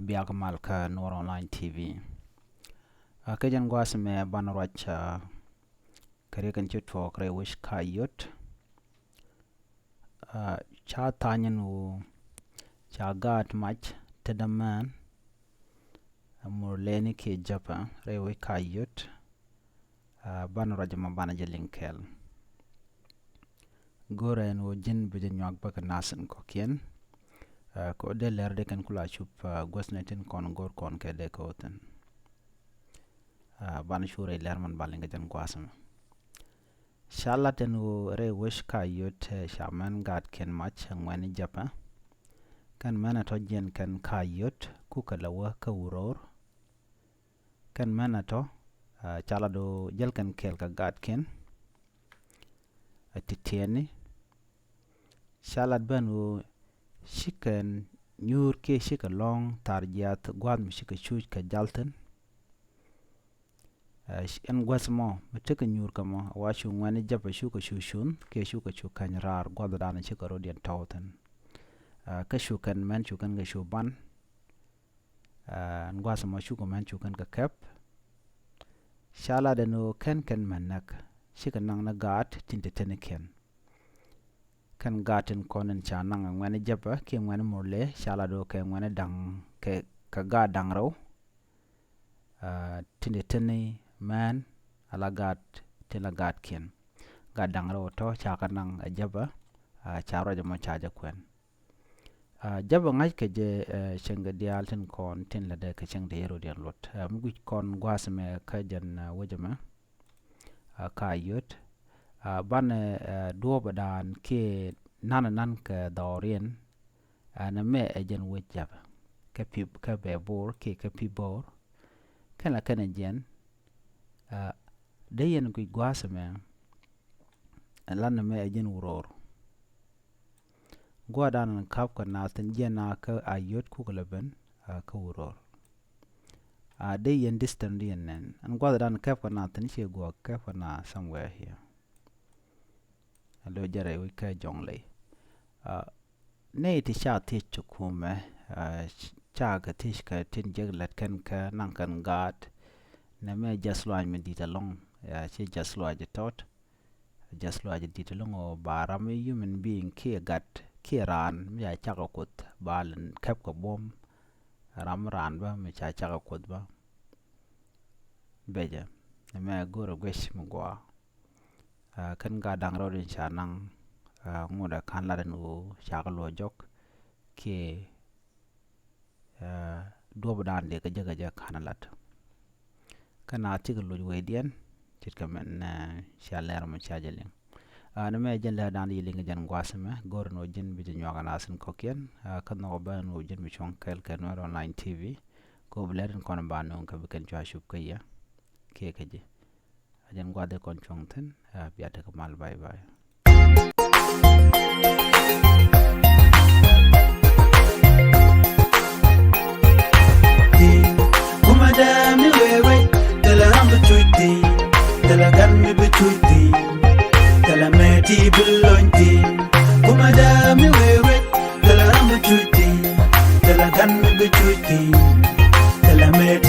biak malka Noor Online TV. Kajan gwas me banrach kare kan chutfo kare wish kayot. Cha tanyan u cha gat mach tedaman murleni ke japa re wish kayot banraj ma banaje linkel. Gore no jin bijin yak bak nasan kokien. Ko de lerde kan kula chup gwasnetin kon gor kon ke de koten ban shure lerman balinga jan gwasam shalaten u re wish kayot shaman gat ken mach ngwani japa kan mana to jen kan kayot ku kalawa ka uror kan mana to chala do jel kan kel ka gat ken atitieni shalad banu shikan nyur ke shika long tarjat gwad mi shika chuj ka jalten en gwasmo mateka nyur kama washu ngwani japa shuka shushun ke shuka chukan rar gwad dana shika rodian tawten ka shukan men chukan ga shuban ngwasmo shuka men chukan ga kep shala dano ken manak shika nang na gat tinte teneken kan gatin konen chanang ngwane japa ke ngwane murle shala do ke ngwane dang ke ka ga dang raw tinde tene man ala gat tila gat ken ga dang raw to chaka nang jaba charo jama chaja kwen jaba ngai ke je chenga dial tin kon tin la de ke cheng de yero dian lot mugi kon gwasme ka jan wajama kayot ban do badan ke nan ka dorien na me ejen wejab ke pip ka be bor ke pibor kana jen de yen ku gwasme lan me ejen uror gwadan kap ka natin jena ka ayot ku gleben ka uror de yen distant yen an gwadan kap ka natin che go ka na somewhere here lo jare we ka jongle ne ti sha ti chukume cha ga tish ka tin jeglat kan ka nan kan gat na me jaslo me ditalong che jaslo je tot jaslo je ditalong o baram human being ke gat ke ran ya cha ka kut balan kap ko bom ram ran ba me cha ka kut ba beja na me goro gwesh mu gwa kan ga dang ro din chanang ngoda kan la nu chaklo jok ke do badan de ka jaga kanalat kana tiglo wedian chit kamen shaler ma chajalin na me jen la dan yilinga jan gwasama gor no jen bi nyoga nasin kokien kan no ba no jen mi chon kel kan Noor Online TV ko bleren kon ba no ka bi kan cha shup kaya ke kaje ajan gwade kon chongten biata kamal bye bye kumadami wewe tala hambu chuiti tala gammi bichuiti tala meti bilonti kumadami wewe tala hambu chuiti tala gammi bichuiti tala meti